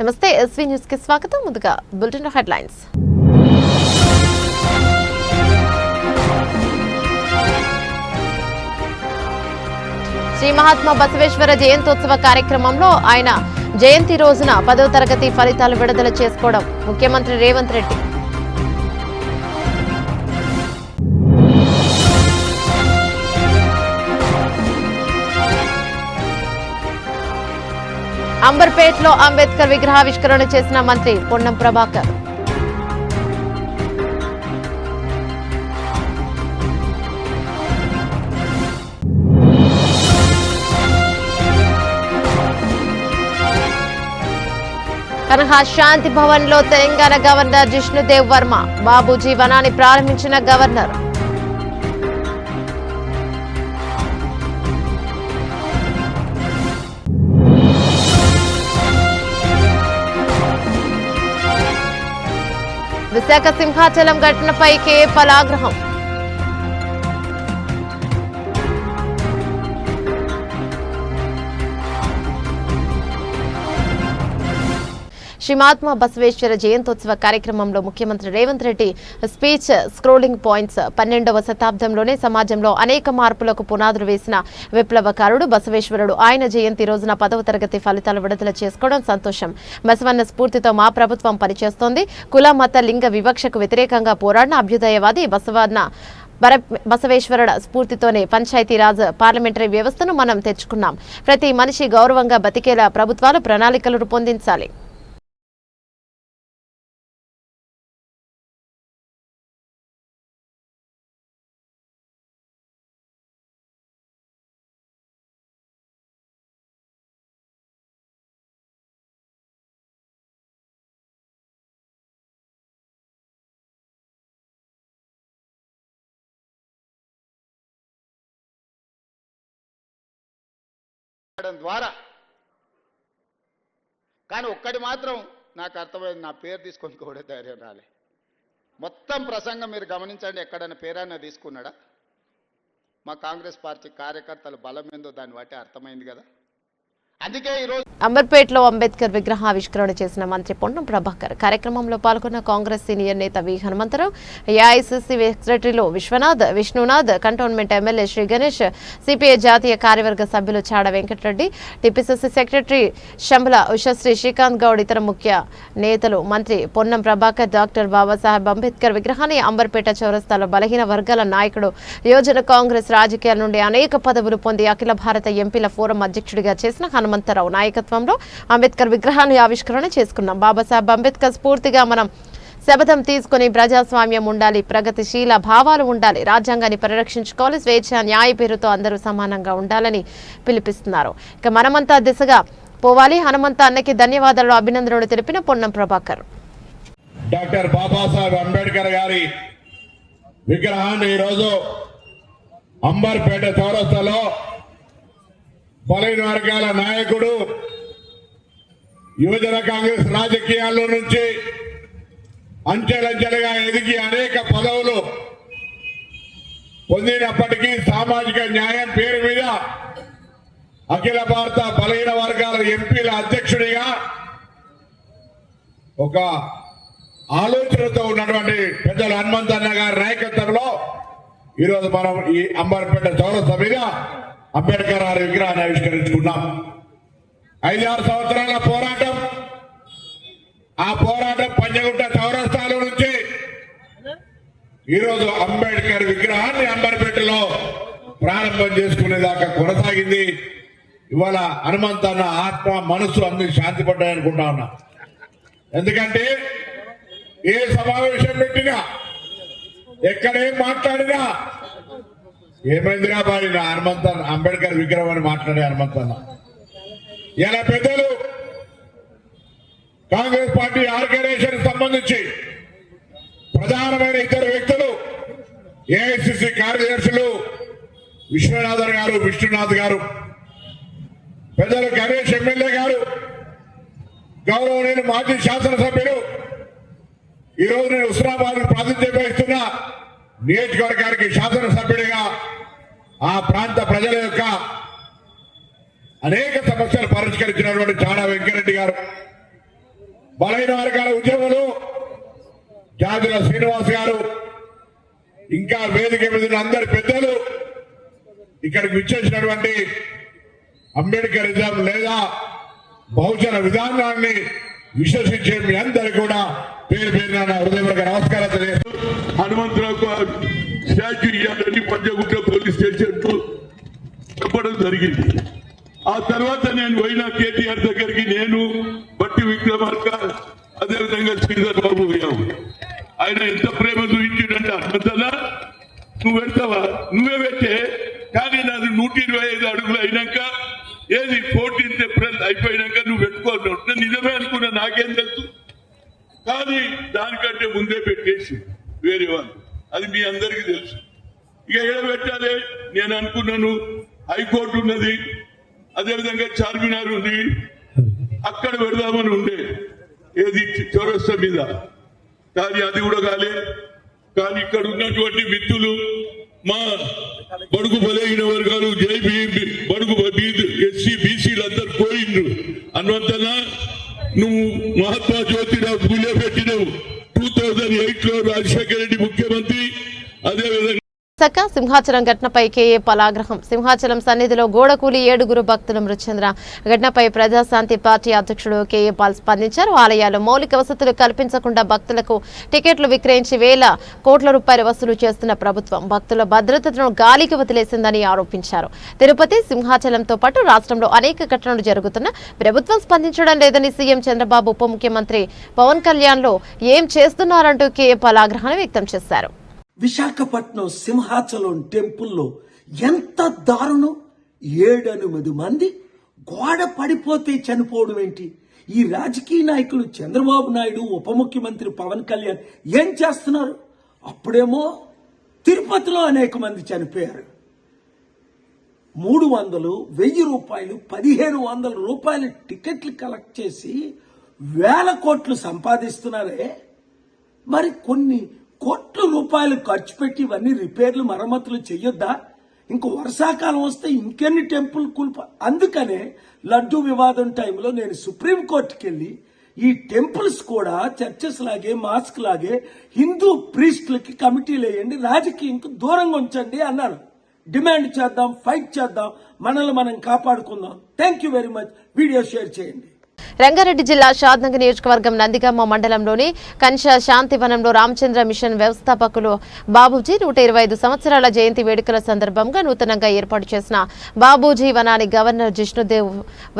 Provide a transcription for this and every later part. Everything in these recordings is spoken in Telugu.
నమస్తే ఎస్వీ న్యూస్ కి స్వాగతం. ముందుగా బులెటిన్ హెడ్లైన్స్. శ్రీ మహాత్మా బసవేశ్వర జయంతోత్సవ కార్యక్రమంలో ఆయన జయంతి రోజున 10వ తరగతి ఫలితాలు విడుదల చేసుకోవడం ముఖ్యమంత్రి రేవంత్ రెడ్డి. అంబర్పేటలో అంబేద్కర్ విగ్రహావిష్కరణ చేసిన మంత్రి పొన్నం ప్రభాకర్. కనహా శాంతి భవన్ లో తెలంగాణ గవర్నర్ జిష్ణుదేవ్ వర్మ బాబూజీ వనాన్ని ప్రారంభించిన గవర్నర్. విశాఖ సింహాచలం ఘటనపై కేఏపాల్ ఆగ్రహం. శ్రీ మహాత్మా బసవేశ్వర జయంతోత్సవ కార్యక్రమంలో ముఖ్యమంత్రి Revanth Reddy speech scrolling points. 12వ శతాబ్దంలోనే సమాజంలో అనేక మార్పులకు పునాదులు వేసిన విప్లవకారుడు బసవేశ్వరుడు. ఆయన జయంతి రోజున 10వ తరగతి ఫలితాలు విడుదల చేసుకోవడం సంతోషం. బసవన్న స్ఫూర్తితో మా ప్రభుత్వం పనిచేస్తోంది. కుల మత లింగ వివక్షకు వ్యతిరేకంగా పోరాడిన అభ్యుదయవాది బసవేశ్వరుడ స్ఫూర్తితోనే పంచాయతీరాజ్ పార్లమెంటరీ వ్యవస్థను మనం తెచ్చుకున్నాం. ప్రతి మనిషి గౌరవంగా బతికేలా ప్రభుత్వాలు ప్రణాళికలు రూపొందించాలి. ద్వారా కానీ ఒక్కటి మాత్రం నాకు అర్థమైంది, నా పేరు తీసుకొని కూడా ధైర్యం రాలే. మొత్తం ప్రసంగం మీరు గమనించండి, ఎక్కడైనా పేరైనా తీసుకున్నాడా? మా కాంగ్రెస్ పార్టీ కార్యకర్తల బలం ఏందో దాన్ని బట్టి అర్థమైంది కదా. అందుకే ఈరోజు అంబర్పేటలో అంబేద్కర్ విగ్రహావిష్కరణ చేసిన మంత్రి పొన్నం ప్రభాకర్. కార్యక్రమంలో పాల్గొన్న కాంగ్రెస్ సీనియర్ నేత వి హనుమంతరావు, ఏఐసిసి సెక్రటరీలు Vishnunath, cantonment MLA Shri Ganesh, CPI జాతీయ కార్యవర్గ సభ్యులు చాడ వెంకటరెడ్డి, టిపిసిసి సెక్రటరీ శంబల ఉషశ్రీ శ్రీకాంత్ గౌడ్, ఇతర ముఖ్య నేతలు. మంత్రి పొన్నం ప్రభాకర్ డాక్టర్ బాబాసాహెబ్ అంబేద్కర్ విగ్రహాన్ని అంబర్పేట చౌరస్తాలో బలహీన వర్గాల నాయకుడు, యువజన కాంగ్రెస్ రాజకీయాల నుండి అనేక పదవులు పొంది అఖిల భారత ఎంపీల ఫోరం అధ్యక్షుడిగా చేసిన హనుమంతరావు నాయకత్వంలో అంబేద్కర్ విగ్రహాన్ని ఆవిష్కరణ చేసుకున్నాం. బాబాసాహెబ్ అంబేద్కర్ స్ఫూర్తిగా మనం శపథం తీసుకుని ప్రజాస్వామ్యం ఉండాలి, ప్రగతిశీల భావాలు ఉండాలి, రాజ్యాంగాన్ని పరిరక్షించుకోవాలి, స్వేచ్ఛ న్యాయ పేరుతో అందరూ సమానంగా ఉండాలని పిలుపుస్తున్నారు. ఇక మనమంతా దిశగా పోవాలి. హనుమంత అన్నకి ధన్యవాదాలు, అభినందనలు తెలిపిన పొన్నం ప్రభాకర్. డాక్టర్ బాబాసాహెబ్ అంబేద్కర్ గారి విగ్రహాన్ని ఈరోజు అంబర్పేట చౌరస్తాలో బలైన వర్గాల నాయకుడు, యువజన కాంగ్రెస్ రాజకీయాల్లో నుంచి అంచెలంచెలుగా ఎదిగి అనేక పదవులు పొందినప్పటికీ సామాజిక న్యాయం పేరు మీద అఖిల భారత బలహీన వర్గాల ఎంపీల అధ్యక్షుడిగా ఒక ఆలోచనతో ఉన్నటువంటి పెద్దలు హనుమంతన్న గారి నాయకత్వంలో ఈరోజు మనం ఈ అంబర్పేట చౌరస్తా మీద అంబేద్కర్ గారి విగ్రహాన్ని ఆవిష్కరించుకున్నాం. 5-6 సంవత్సరాల పోరాటం, ఆ పోరాటం పంజగుట్ట చౌరస్తాలో నుంచి ఈరోజు అంబేద్కర్ విగ్రహాన్ని అంబర్పేటలో ప్రారంభం చేసుకునేదాకా కొనసాగింది. ఇవాళ హనుమంతన్న ఆత్మ మనసు అన్ని శాంతి పడ్డాయనుకుంటా ఉన్నా. ఎందుకంటే ఏ సమావేశం పెట్టినా, ఎక్కడేం మాట్లాడినా ఏమైందిరా బాడి నా హనుమంతన్న అంబేద్కర్ విగ్రహం అని మాట్లాడే హనుమంతన్న. ఇలా పెద్దలు కాంగ్రెస్ పార్టీ ఆర్గనైజేషన్ సంబంధించి ప్రధానమైన ఇద్దరు వ్యక్తులు, ఏఐసిసి కార్యదర్శులు విష్ణునాథ్ గారు, పెద్దలు గణేష్ ఎమ్మెల్యే గారు, గౌరవనీయులు మాజీ శాసనసభ్యులు, ఈరోజు నేను హుస్నాబాద్ ప్రాతినిధ్యం వహిస్తున్న నియోజకవర్గానికి శాసనసభ్యుడిగా ఆ ప్రాంత ప్రజల యొక్క అనేక సమస్యలు పరిష్కరించినటువంటి చాడ వెంకరెడ్డి గారు, బలైన వర్గాల ఉద్యములు జాతుల శ్రీనివాస్ గారు ఇంకా వేదిక మీద ఉన్న అందరి పెద్దలు ఇక్కడికి విచ్చేసినటువంటి అంబేద్కరిజం లేదా బహుజన విధానాన్ని విశ్వసించే మీ అందరికీ కూడా పేరు పేరున నా హృదయపూర్వక నమస్కారం తెలియజేస్తూ హనుమంతరావు స్టాచ్యూ ఇవ్వాలని పంజగుట్ట పోలీస్ స్టేషన్ చెప్పడం జరిగింది. ఆ తర్వాత నేను పోయిన కేటీఆర్ దగ్గరికి నేను బట్టి విక్రమార్క అదేవిధంగా శ్రీధర్ బాబు పోయాము. ఆయన ఎంత ప్రేమ చూపించిందంటే హనుమంతలా నువ్వు పెడతావా, నువ్వే పెట్టే, కానీ నాది 125 అడుగులు అయినాక ఏది 14th ఏప్రిల్ అయిపోయినాక నువ్వు పెట్టుకోవాలి. నిజమే అనుకున్నా, నాకేం తెలుసు, కానీ దానికంటే ముందే పెట్టేసి వేరే వాళ్ళు, అది మీ అందరికీ తెలుసు. ఇక ఎక్కడ పెట్టాలి నేను అనుకున్నాను, హైకోర్టు ఉన్నది, అదేవిధంగా చార్మినార్ ఉంది, అక్కడ పెడదామని ఉండే ఏది చౌరస్తా మీద, కానీ అది కూడా కాలే. కానీ ఇక్కడ ఉన్నటువంటి మిత్రులు మా బడుగు బలహీన వర్గాలు బడుగు ఎస్సీ బీసీలు అందరు పోయిండ్రు. అన్నంతలా నువ్వు మహాత్మా జ్యోతిరావు పూలే పెట్టినవు. 2008లో రాజశేఖర రెడ్డి ముఖ్యమంత్రి, అదేవిధంగా సింహాచలం ఘటనపై కేఏ పాల్ ఆగ్రహం. సింహాచలం సన్నిధిలో గోడకూలి 7 భక్తుల మృతి చెందిన ఘటనపై ప్రజాశాంతి పార్టీ అధ్యక్షుడు కేఏ పాల్ స్పందించారు. ఆలయాల్లో మౌలిక వసతులు కల్పించకుండా భక్తులకు టికెట్లు విక్రయించి వేల కోట్ల రూపాయలు వసూలు చేస్తున్న ప్రభుత్వం భక్తుల భద్రతను గాలికి వదిలేసిందని ఆరోపించారు. తిరుపతి, సింహాచలంతో పాటు రాష్ట్రంలో అనేక ఘటనలు జరుగుతున్నా ప్రభుత్వం స్పందించడం లేదని సీఎం చంద్రబాబు, ఉప ముఖ్యమంత్రి పవన్ కళ్యాణ్లు ఏం చేస్తున్నారంటూ కేఏ పాల్ ఆగ్రహాన్ని వ్యక్తం చేశారు. విశాఖపట్నం సింహాచలం టెంపుల్లో ఎంత దారుణం! 7-8 మంది గోడ పడిపోతే చనిపోవడం ఏంటి? ఈ రాజకీయ నాయకులు చంద్రబాబు నాయుడు, ఉప ముఖ్యమంత్రి పవన్ కళ్యాణ్ ఏం చేస్తున్నారు? అప్పుడేమో తిరుపతిలో అనేక మంది చనిపోయారు. 300, 1000 రూపాయలు, 1500 రూపాయలు టికెట్లు కలెక్ట్ చేసి వేల కోట్లు సంపాదిస్తున్నారే. మరి కొన్ని కోట్ల రూపాయలు ఖర్చు పెట్టి ఇవన్నీ రిపేర్లు, మరమ్మతులు చెయ్యొద్దా? ఇంకో వర్షాకాలం వస్తే ఇంకెన్ని టెంపుల్ అందుకనే లడ్డూ వివాదం టైంలో నేను సుప్రీంకోర్టుకి వెళ్ళి ఈ టెంపుల్స్ కూడా చర్చెస్ లాగే, మాస్క్ లాగే హిందూ ప్రీస్టులకి కమిటీలు వేయండి, రాజకీయంకు దూరంగా ఉంచండి అన్నారు. డిమాండ్ చేద్దాం, ఫైట్ చేద్దాం, మనల్ని మనం కాపాడుకుందాం. Thank you very much. Video share చేయండి. రంగారెడ్డి జిల్లా షాద్నగర్ నియోజకవర్గం నందిగామ మండలంలోని కంచ శాంతివనంలో రామచంద్ర మిషన్ వ్యవస్థాపకులు బాబూజీ 125 సంవత్సరాల జయంతి వేడుకల సందర్భంగా నూతనంగా ఏర్పాటు చేసిన బాబూజీ వనాన్ని గవర్నర్ జిష్ణుదేవ్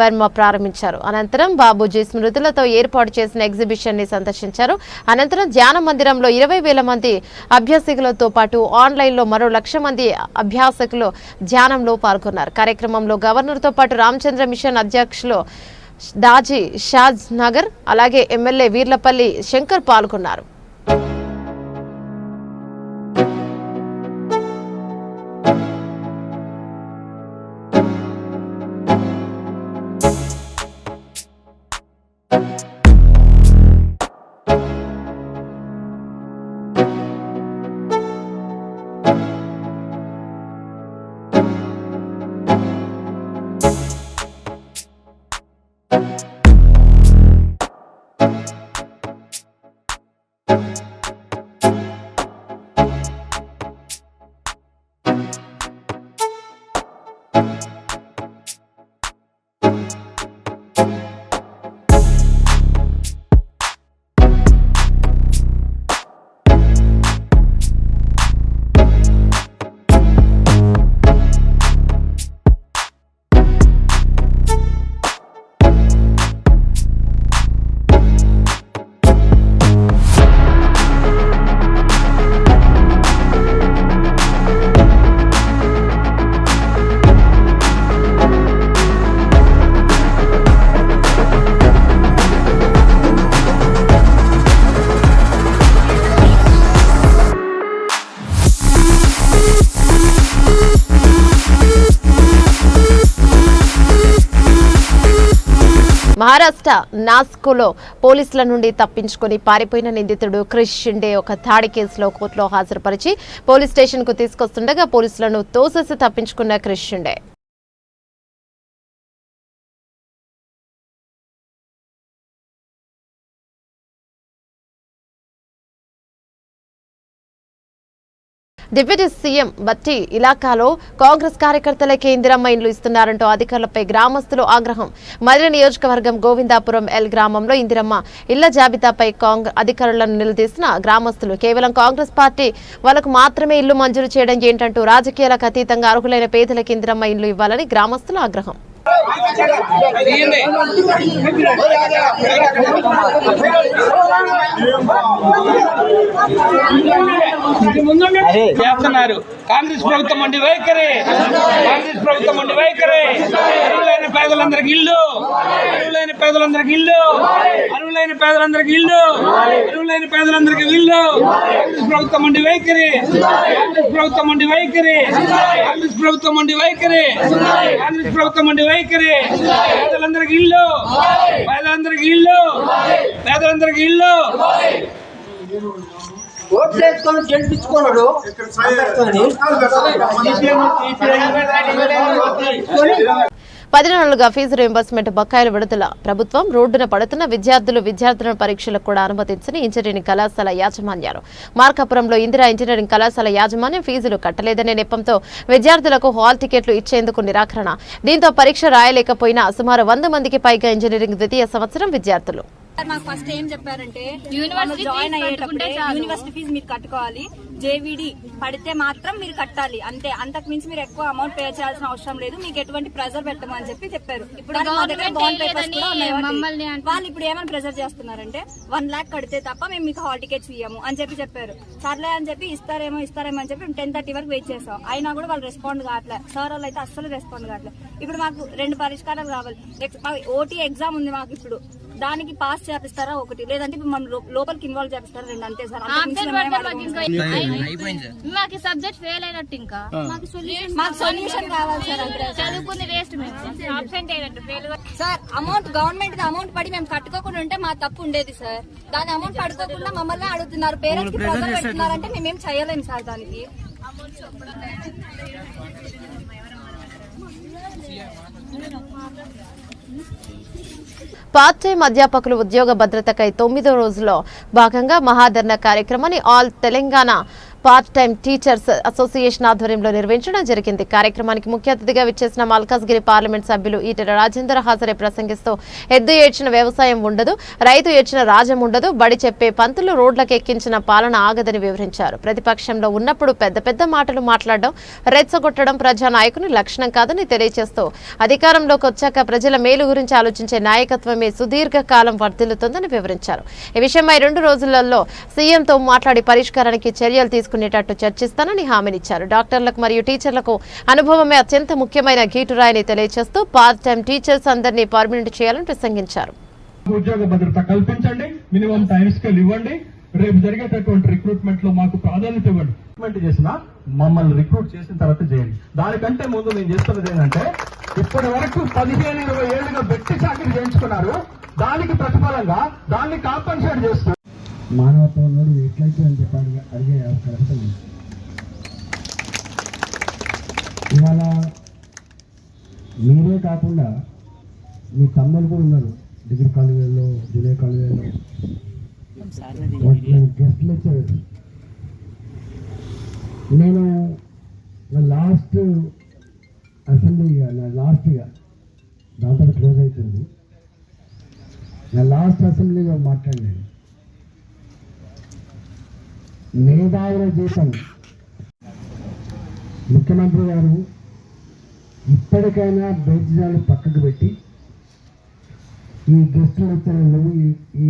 వర్మ ప్రారంభించారు. అనంతరం బాబూజీ స్మృతులతో ఏర్పాటు చేసిన ఎగ్జిబిషన్ ని సందర్శించారు. అనంతరం ధ్యాన మందిరంలో 20,000 మంది అభ్యాసికులతో పాటు ఆన్లైన్లో మరో 1,00,000 మంది అభ్యాసకులు ధ్యానంలో పాల్గొన్నారు. కార్యక్రమంలో గవర్నర్తో పాటు రామచంద్ర మిషన్ అధ్యక్షులు దాజీ షాజ్ నగర్, అలాగే ఎమ్మెల్యే వీర్లపల్లి శంకర్ పాల్గొన్నారు. మహారాష్ట్ర నాస్కోలో పోలీసుల నుండి తప్పించుకొని పారిపోయిన నిందితుడు క్రిష్ షిండే ఒక దాడి కేసులో కోర్టులో హాజరుపరిచి పోలీస్ స్టేషన్ కు తీసుకొస్తుండగా పోలీసులను తోసేసి తప్పించుకున్న క్రిష్ షిండే డిప్యూటీ సీఎం బట్టి ఇలాకాలో కాంగ్రెస్ కార్యకర్తలకే ఇందిరమ్మ ఇండ్లు ఇస్తున్నారంటూ అధికారులపై గ్రామస్తులు ఆగ్రహం. మదిర నియోజకవర్గం గోవిందాపురం ఎల్ గ్రామంలో ఇందిరమ్మ ఇళ్ల జాబితాపై అధికారులను నిలదీసిన గ్రామస్తులు కేవలం కాంగ్రెస్ పార్టీ వాళ్ళకు మాత్రమే ఇల్లు మంజూరు చేయడం ఏంటంటూ రాజకీయాలకు అతీతంగా అర్హులైన పేదలకు ఇందిరమ్మ ఇల్లు ఇవ్వాలని గ్రామస్తుల ఆగ్రహం. చేస్తున్నారు కాంగ్రెస్ ప్రభుత్వం అండి వైఖరి, కాంగ్రెస్ ప్రభుత్వం అండి వైఖరి. అర్హులైన పేదలందరికి ఇల్లు, అర్హులైన పేదలందరికి ఇల్లు, అర్హులైన పేదలందరికి ఇల్లు, అర్హులైన పేదలందరికి ఇల్లు. కాంగ్రెస్ ప్రభుత్వం అండి వైఖరి, కాంగ్రెస్ ప్రభుత్వం అండి వైఖరి, కాంగ్రెస్ ప్రభుత్వం అండి వైఖరి, కాంగ్రెస్ ప్రభుత్వం అండి వైఖరి. పేదలందరికి ఇల్లు, పేదలందరికి ఇల్లు, పేదలందరికి ఇల్లు. ఓట్లేసుకొని గెలిపించుకున్నాడు. 10 నెలలుగా ఫీజు రీయింబర్స్మెంట్ బకాయిలు విడుదల. ప్రభుత్వం రోడ్డున పడుతున్న విద్యార్థులను పరీక్షలకు కూడా అనుమతించని ఇంజనీరింగ్ కళాశాల యాజమాన్యాలు. మార్కాపురంలో ఇందిరా ఇంజనీరింగ్ కళాశాల యాజమాన్యం ఫీజులు కట్టలేదనే నెపంతో విద్యార్థులకు హాల్ టికెట్లు ఇచ్చేందుకు నిరాకరణ. దీంతో పరీక్ష రాయలేకపోయిన సుమారు 100 మందికి పైగా ఇంజనీరింగ్ ద్వితీయ సంవత్సరం విద్యార్థులు. మాకు ఫస్ట్ ఏం చెప్పారంటే జాయిన్ అయ్యేటప్పుడే యూనివర్సిటీ ఫీజు మీరు కట్టుకోవాలి, జేవిడి పడితే మాత్రం మీరు కట్టాలి, అంతే, అంతకు మించి మీరు ఎక్కువ అమౌంట్ పే చేయాల్సిన అవసరం లేదు, మీకు ఎటువంటి ప్రెజర్ పెట్టమని చెప్పారు. ఇప్పుడు మా దగ్గర బాండ్ పేపర్స్ కూడా ఉన్నాయి. వాళ్ళు ఇప్పుడు ఏమైనా ప్రెజర్ చేస్తున్నారంటే 1 lakh కడితే తప్ప మేము మీకు హాల్ టికెట్స్ ఇయ్యము అని చెప్పారు. సర్లే అని చెప్పి ఇస్తారేమో అని చెప్పి 10:30 వరకు వెయిట్ చేసాం. అయినా కూడా వాళ్ళు రెస్పాండ్ కావట్లేదు. సార్ వాళ్ళు అయితే అస్సలు రెస్పాండ్ కావట్లేదు. ఇప్పుడు మాకు 2 పరిష్కారాలు కావాలి. ఓటీ ఎగ్జామ్ ఉంది మాకు, ఇప్పుడు దానికి పాస్ చేపిస్తారా ఒకటి, లేదంటే ఇప్పుడు మనం లోపలికి ఇన్వాల్వ్ చేపిస్తారా 2, అంతే సార్. మాకు సబ్జెక్ట్ ఫెయిల్ అయినట్టు, ఇంకా మాకు సొల్యూషన్ కావాలి సార్. చదువుకుంది వేస్ట్, అబ్సెంట్ అయినట్టు fail. Sir amount government amount పడి మేము కట్టుకోకుండా ఉంటే మా తప్పు ఉండేది సార్. దాని అమౌంట్ పడుకోకుండా మమ్మల్ని అడుగుతున్నారు, పేరెంట్స్ కి ప్రెజర్ పెడుతున్నారంటే మేమేం చేయలేము సార్ దానికి. పార్ట్ టైం అధ్యాపకులు ఉద్యోగ భద్రతకై 9వ రోజులో భాగంగా మహాధర్నా కార్యక్రమాన్ని all Telangana part time teachers association ఆధ్వర్యంలో నిర్వహించడం జరిగింది. కార్యక్రమానికి ముఖ్య అతిథిగా విచ్చేసిన మల్కాజ్గిరి పార్లమెంట్ సభ్యులు ఈటెల రాజేందర్ హాజరై ప్రసంగిస్తూ ఎద్దు ఏడ్చిన వ్యవసాయం ఉండదు, రైతు ఏడ్చిన రాజ్యం ఉండదు, బడి చెప్పే పంతులు రోడ్లకు ఎక్కించిన పాలన ఆగదని వివరించారు. ప్రతిపక్షంలో ఉన్నప్పుడు పెద్ద పెద్ద మాటలు మాట్లాడడం, రెచ్చగొట్టడం ప్రజానాయకుని లక్షణం కాదని తెలియజేస్తూ అధికారంలోకి వచ్చాక ప్రజల మేలు గురించి ఆలోచించే నాయకత్వమే సుదీర్ఘ కాలం వర్ధిల్లుతుందని వివరించారు. ఈ విషయమై 2 రోజులలో సీఎంతో మాట్లాడి పరిష్కారానికి చర్యలు తీసుకునేటట్టు చర్చిస్తానని హామీనిచ్చారు. డాక్టర్లకు మరియు టీచర్లకు అనుభవమే అత్యంత ముఖ్యమైన గీటురాయని తెలియజేస్తూ పార్ట్ టైం టీచర్స్ అందరినీ పర్మనెంట్ చేయాలని ప్రసంగించారు. ఉద్యోగ భద్రత కల్పించండి, మినిమం టైం స్కేల్ ఇవ్వండి, రేపు జరిగేటటువంటి రిక్రూట్మెంట్ లో మాకు ప్రాధాన్యత ఇవ్వండి. రిక్రూట్మెంట్ చేసినా మమ్మల్ని రిక్రూట్ చేసిన తర్వాత చేయండి. దానికంటే ముందు నేను చేస్తున్నది ఏంటంటే, ఇప్పటి వరకు 15-20 ఏళ్లుగా బెట్టి చాకరీ చేయించుకున్నారు. దానికి ప్రతిఫలంగా దాన్ని కాంపన్సేట్ చేస్తూ మానవత్వం ఎట్లయితే అని చెప్పి అడిగే అవకాశం. ఇవాళ మీరే కాకుండా మీ తమ్ముళ్ళు కూడా ఉన్నారు డిగ్రీ కాలేజీలో, జూనియర్ కాలేజీలో, గెస్ట్ లెక్చరర్. నేను లాస్ట్ అసెంబ్లీగా దాంతో క్లోజ్ అవుతుంది. నా లాస్ట్ అసెంబ్లీలో మాట్లాడినాను. మేధావుల జీతం ముఖ్యమంత్రి గారు ఇప్పటికైనా బేజాలు పక్కకు పెట్టి ఈ గెస్ట్ లెక్చరర్లు, ఈ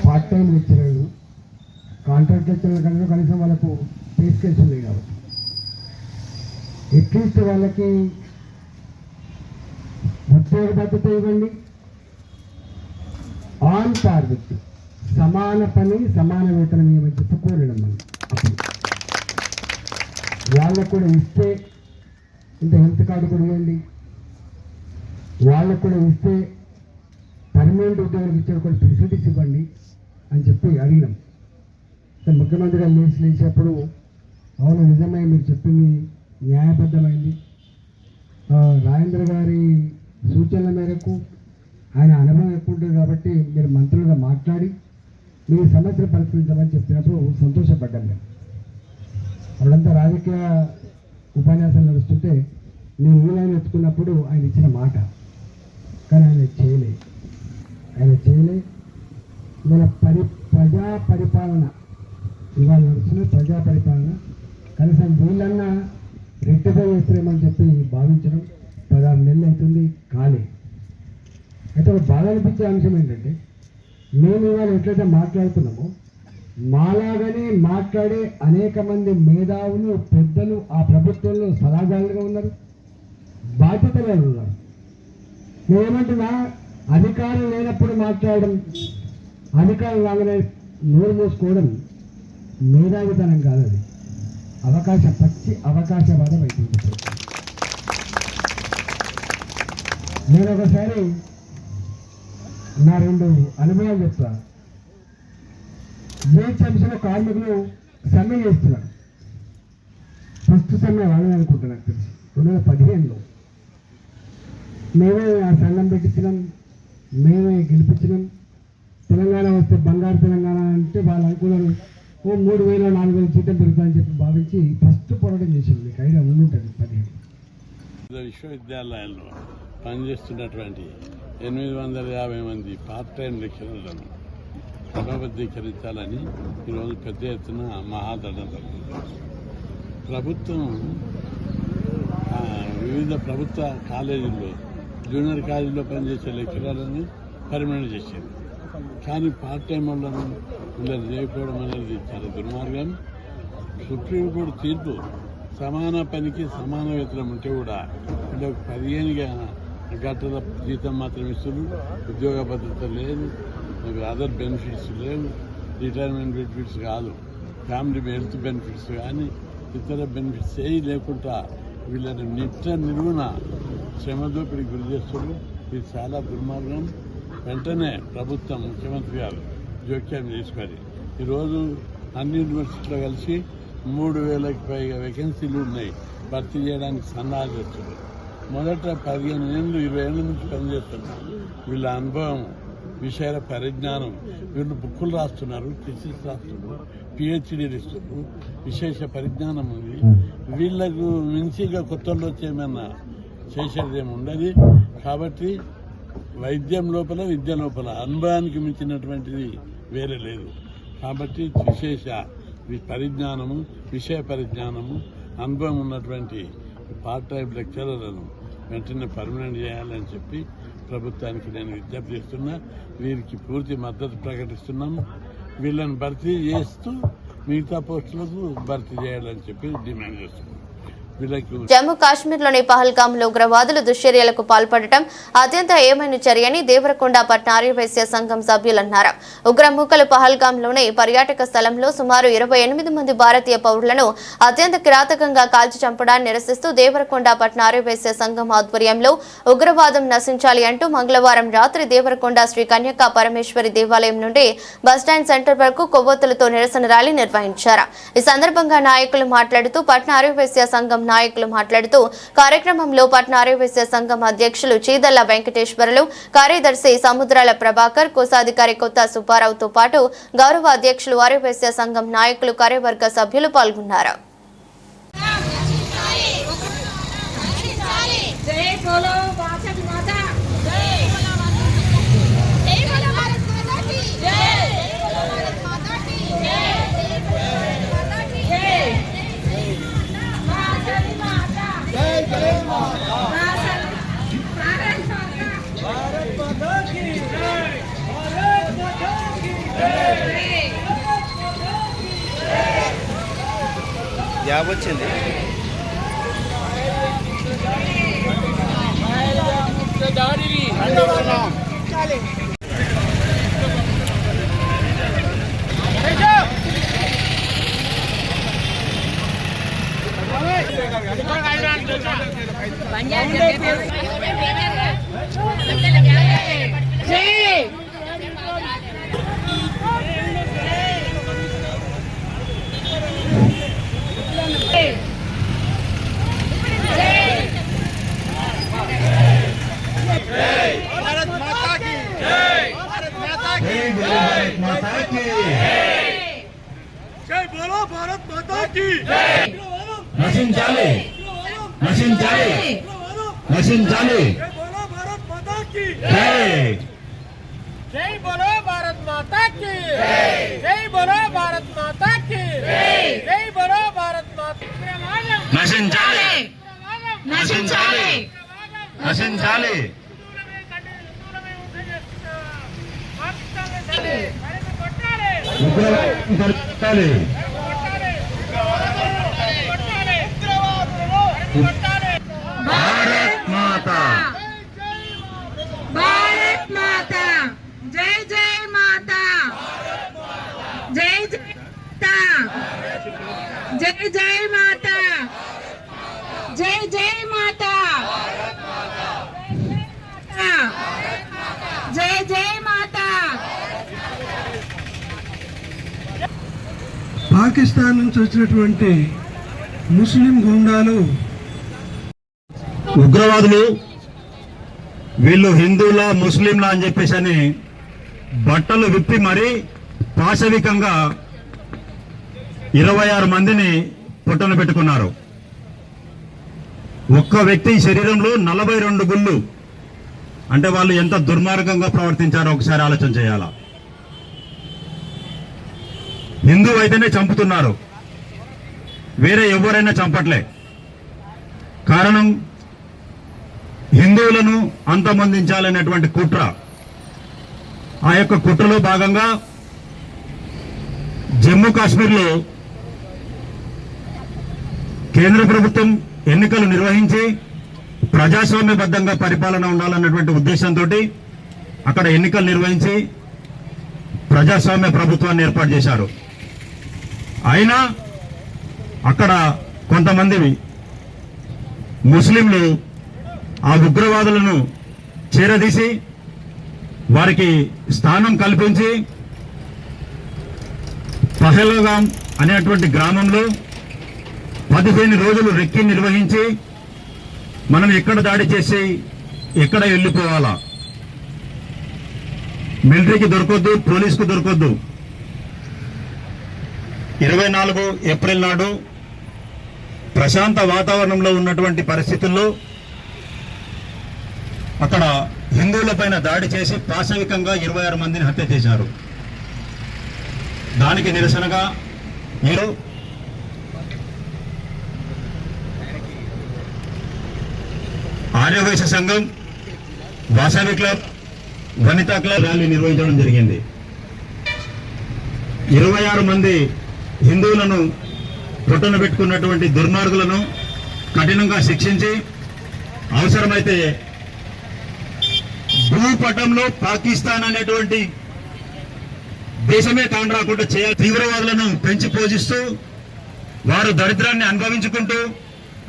పార్ట్ టైం లెక్చరర్లు, కాంట్రాక్ట్ లెక్చరర్ల కన్నా కనీసం వాళ్ళకు పే స్కేల్స్ ఉన్నాయి కాబట్టి అట్లీస్ట్ వాళ్ళకి ఉద్యోగ భద్రత ఇవ్వండి. ఆన్ టార్గెట్ సమాన పని సమాన వేతనం ఏమని చెప్పుకోలేడం మనం. అప్పుడు వాళ్ళకు కూడా ఇస్తే ఇంత హెల్త్ కార్డు కూడా ఇవ్వండి, వాళ్ళకు కూడా ఇస్తే పర్మనెంట్ ఉద్యోగులకు ఇచ్చే కూడా ఫెసిలిటీస్ ఇవ్వండి అని చెప్పి అడిగినాం. ముఖ్యమంత్రి గారు లేచినప్పుడు అవును నిజమే మీరు చెప్పింది న్యాయబద్ధమైంది, రాజేంద్ర గారి సూచనల మేరకు ఆయన అనుభవం ఎక్కువ ఉంటుంది కాబట్టి మీరు మంత్రులుగా మాట్లాడి మీ సమస్యలు పరిష్కరించమని చెప్పినప్పుడు సంతోషపడ్డాను నేను. అప్పుడంతా రాజకీయ ఉపన్యాసాలు నడుస్తుంటే నేను ఈయన ఎత్తుకున్నప్పుడు ఆయన ఇచ్చిన మాట, కానీ ఆయన చేయలే. మన ప్రజా పరిపాలన ఇవాళ నడుస్తున్న ప్రజా పరిపాలన కనీసం వీళ్ళన్నా రెక్టిఫై చేస్తారేమని చెప్పి భావించడం 16 నెలలు అవుతుంది, కాలే. అయితే ఒక బాధ అనిపించే అంశం ఏంటంటే, మేము ఇవాళ ఎట్లయితే మాట్లాడుతున్నామో మాలాగానే మాట్లాడే అనేక మంది మేధావులు పెద్దలు ఆ ప్రభుత్వంలో సలహాదారులుగా ఉన్నారు, బాధ్యతగా ఉన్నారు. నేనేమంటున్నా, అధికారం లేనప్పుడు మాట్లాడడం, అధికారం రాగానే నోరు మూసుకోవడం మేధావితనం కాదు, అది పచ్చి అవకాశవాదం అవుతుంది. నేను ఒకసారి నా 2 అనుభవాలు చెప్తా. జిహెచ్ఎంసీలో కార్మికులు సమ్మె చేస్తున్నారు. ఫస్ట్ సమ్మె వాళ్ళని అనుకుంటున్నా, నాకు తెలిసి 2015లో మేమే ఆ సంఘం పెట్టించినాం, మేమే గెలిపించినాం. తెలంగాణ వస్తే బంగారు తెలంగాణ అంటే వాళ్ళు అనుకున్నారు 3,000 4,000 జీతం పెరుగుతాయని చెప్పి భావించి ఫస్ట్ పోరాటం చేసింది. మీకు ఐడియా ఉండుంటుంది. 15 విశ్వవిద్యాలయాల్లో పనిచేస్తున్నటువంటి 850 మంది పార్ట్ టైం లెక్చరర్లను క్రమబద్ధీకరించాలని ఈరోజు పెద్ద ఎత్తున మహాధరణ జరుగుతుంది. ప్రభుత్వం వివిధ ప్రభుత్వ కాలేజీల్లో జూనియర్ కాలేజీలో పనిచేసే లెక్చరర్లని పర్మనెంట్ చేసేది, కానీ పార్ట్ టైం వాళ్ళను వీళ్ళని చేయకపోవడం అనేది చాలా దుర్మార్గం. సుప్రీంకోర్టు తీర్పు సమాన పనికి సమాన వేతనం ఉంటే కూడా వీళ్ళకి 15 గంటల జీతం మాత్రం ఇస్తున్నారు, ఉద్యోగ భద్రత లేదు, అదర్ బెనిఫిట్స్ లేవు, రిటైర్మెంట్ బెనిఫిట్స్ కాదు, ఫ్యామిలీ హెల్త్ బెనిఫిట్స్ కానీ ఇతర బెనిఫిట్స్ ఏవి లేకుండా వీళ్ళని నిలువున శ్రమదోపిడికి గురి చేస్తున్నారు. ఇది చాలా దుర్మార్గం. వెంటనే ప్రభుత్వం, ముఖ్యమంత్రి గారు జోక్యం తీసుకొని ఈరోజు అన్ని యూనివర్సిటీలో కలిసి 3,000కి పైగా వేకెన్సీలు ఉన్నాయి, భర్తీ చేయడానికి సన్నాహాలు చేస్తున్నారు. మొదట 15 ఏళ్ళు 20 ఏళ్ళ నుంచి పనిచేస్తున్నారు. వీళ్ళ అనుభవం, విషయాల పరిజ్ఞానం, వీళ్ళు బుక్కులు రాస్తున్నారు, థీసిస్ రాస్తున్నారు, పిహెచ్డీలు ఇస్తున్నారు, విశేష పరిజ్ఞానం ఉంది. వీళ్లకు మించి ఇక కొత్తలో వచ్చేమన్నా చేసేదేమి ఉండదు. కాబట్టి వైద్యం లోపల విద్య లోపల అనుభవానికి మించినటువంటిది వేరే లేదు. కాబట్టి విశేష పరిజ్ఞానము, విషయ పరిజ్ఞానము, అనుభవం ఉన్నటువంటి పార్ట్ టైం లెక్చరర్లను వెంటనే పర్మనెంట్ చేయాలని చెప్పి ప్రభుత్వానికి నేను విజ్ఞప్తి చేస్తున్నా. వీరికి పూర్తి మద్దతు ప్రకటిస్తున్నాం. వీళ్ళని భర్తీ చేస్తూ మిగతా పోస్టులకు భర్తీ చేయాలని చెప్పి డిమాండ్ చేస్తున్నాం. జమ్మూ కాశ్మీర్లోని పహల్గాంలో ఉగ్రవాదులు దుశ్చర్యలకు పాల్పడటం అత్యంత ఏమైన చర్యని దేవరకొండ పట్న ఆర్యవైశ్య సంఘం సభ్యులన్నారు. ఉగ్రమూకలు పహల్గాంలోని పర్యాటక స్థలంలో సుమారు 28 మంది భారతీయ పౌరులను అత్యంత కిరాతకంగా కాల్చి చంపడాన్ని నిరసిస్తూ దేవరకొండ పట్న ఆర్యవైశ్య సంఘం ఆధ్వర్యంలో ఉగ్రవాదం నశించాలి అంటూ మంగళవారం రాత్రి దేవరకొండ శ్రీ కన్యకా పరమేశ్వరి దేవాలయం నుండి బస్టాండ్ సెంటర్ వరకు కొవ్వొత్తులతో నిరసన ర్యాలీ నిర్వహించారు. ఈ సందర్భంగా నాయకులు మాట్లాడుతూ పట్న ఆర్యవైశ్య సంఘం నాయకులు మాట్లాడుతూ కార్యక్రమంలో పట్న ఆర్యవైశ్య సంఘం అధ్యక్షులు చీదల్ల వెంకటేశ్వరులు, కార్యదర్శి సముద్రాల ప్రభాకర్, కోశాధికారి కొత్త సుబ్బారావుతో పాటు గౌరవ అధ్యక్షులు ఆర్యవైశ్య సంఘం నాయకులు, కార్యవర్గ సభ్యులు పాల్గొన్నారు. జాబ్ వచ్చింది. भारत माता की భారత్ మాతా కీ జై బోలో భారత్ మాతా కీ నశించాలి నశించాలి నశించాలి జై బోలో భారత్ మాతా కీ జై జై బోలో భారత్ మాతా కీ జై బోలో భారత్ మాతా కీ జై బోలో భారత్ మాతా నశించాలి నశించాలి నశించాలి కొట్టాలి భారత్ మాతా భారత్ మాతా జై జై మాతా జై జై మాతా జై జై మాతా జై జై మాతా పాకిస్తాన్ నుంచి వచ్చినటువంటి ముస్లిం గుండాలు ఉగ్రవాదులు వీళ్ళు హిందువుల ముస్లింల అని చెప్పేసి అని బట్టలు విప్పి మరీ పాశవికంగా 26 మందిని పొట్టన పెట్టుకున్నారు. ఒక్క వ్యక్తి శరీరంలో 42 గుళ్ళు. అంటే వాళ్ళు ఎంత దుర్మార్గంగా ప్రవర్తించారో ఒకసారి ఆలోచన చేయాలా. హిందూ అయితేనే చంపుతున్నారు, వేరే ఎవరైనా చంపట్లే. కారణం హిందువులను అంతమొందించాలనేటువంటి కుట్ర. ఆ యొక్క కుట్రలో భాగంగా జమ్మూ కాశ్మీర్లో కేంద్ర ప్రభుత్వం ఎన్నికలు నిర్వహించి ప్రజాస్వామ్యబద్ధంగా పరిపాలన ఉండాలన్నటువంటి ఉద్దేశంతో అక్కడ ఎన్నికలు నిర్వహించి ప్రజాస్వామ్య ప్రభుత్వాన్ని ఏర్పాటు చేశారు. అయినా అక్కడ కొంతమంది ముస్లింలు ఆ ఉగ్రవాదులను చేరదీసి వారికి స్థానం కల్పించి పహల్గాం అనేటువంటి గ్రామంలో 15 రోజులు రెక్కి నిర్వహించి మనం ఎక్కడ దాడి చేసి ఎక్కడ వెళ్ళిపోవాలా, మిలిటరీకి దొరకొద్దు, పోలీసుకు దొరకొద్దు. 24 ఏప్రిల్ నాడు ప్రశాంత వాతావరణంలో ఉన్నటువంటి పరిస్థితుల్లో అక్కడ హిందువులపైన దాడి చేసి పాశవికంగా 26 మందిని హత్య చేశారు. దానికి నిరసనగా మీరు ఆర్యవైశ్య సంఘం, Vasavi club, Vanitha club rally నిర్వహించడం జరిగింది. 26 మంది హిందువులను పొట్టన పెట్టుకున్నటువంటి దుర్మార్గులను కఠినంగా శిక్షించి అవసరమైతే భూపటంలో పాకిస్తాన్ అనేటువంటి దేశమే కానరాకుండా చేయాలి. తీవ్రవాదులను పెంచి పోషిస్తూ వారు దరిద్రాన్ని అనుభవించుకుంటూ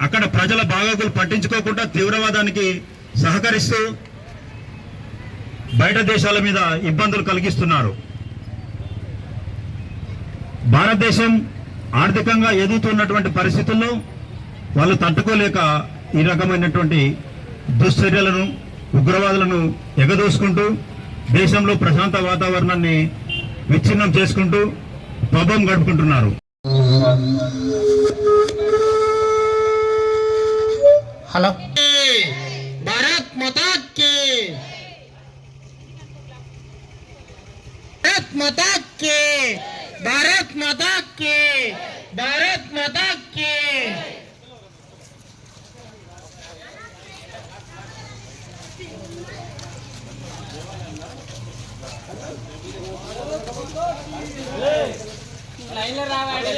అక్కడ ప్రజల బాగోగులు పట్టించుకోకుండా తీవ్రవాదానికి సహకరిస్తూ బయట దేశాల మీద ఇబ్బందులు కలిగిస్తున్నారు. భారతదేశం ఆర్థికంగా ఎదుగుతున్నటువంటి పరిస్థితుల్లో వాళ్ళు తట్టుకోలేక ఈ రకమైనటువంటి దుశ్చర్యలను, ఉగ్రవాదులను ఎగదోసుకుంటూ దేశంలో ప్రశాంత వాతావరణాన్ని విచ్ఛిన్నం చేసుకుంటూ పబ్బం గడుపుకుంటున్నారు. హలో భారత్ మాతా కీ భారత్ మాతా కీ భారత్ మాతా కీ భారత్ మాతా కీ లైన్లో రావాలి.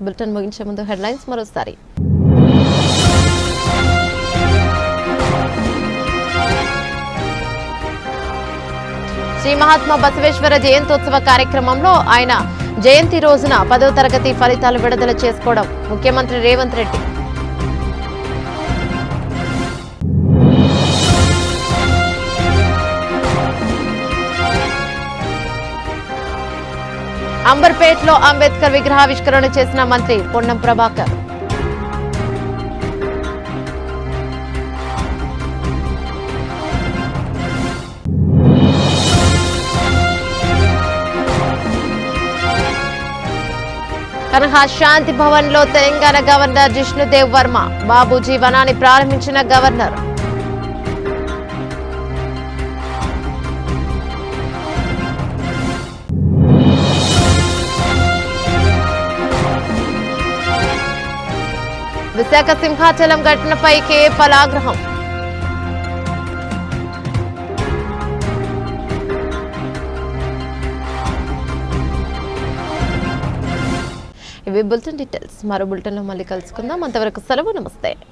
బులెటిన్ ముగించే ముందు హెడ్లైన్స్ మరోసారి. శ్రీ మహాత్మా బసవేశ్వర జయంతోత్సవ కార్యక్రమంలో ఆయన జయంతి రోజున 10వ తరగతి ఫలితాలు విడుదల చేసుకోవడం ముఖ్యమంత్రి రేవంత్ రెడ్డి. అంబర్పేటలో అంబేద్కర్ విగ్రహావిష్కరణ చేసిన మంత్రి పొన్నం ప్రభాకర్. కనహా శాంతి భవన్ లో తెలంగాణ గవర్నర్ జిష్ణుదేవ్ వర్మ బాబూజీ వనాన్ని ప్రారంభించిన గవర్నర్. విశాఖ సింహాచలం ఘటనపై కేఎఫ్ఎల్ ఆగ్రహం. ఇవి బులెటిన్ డీటెయిల్స్. మరో బులెటిన్లో మళ్ళీ కలుసుకుందాం. అంతవరకు సెలవు. నమస్తే.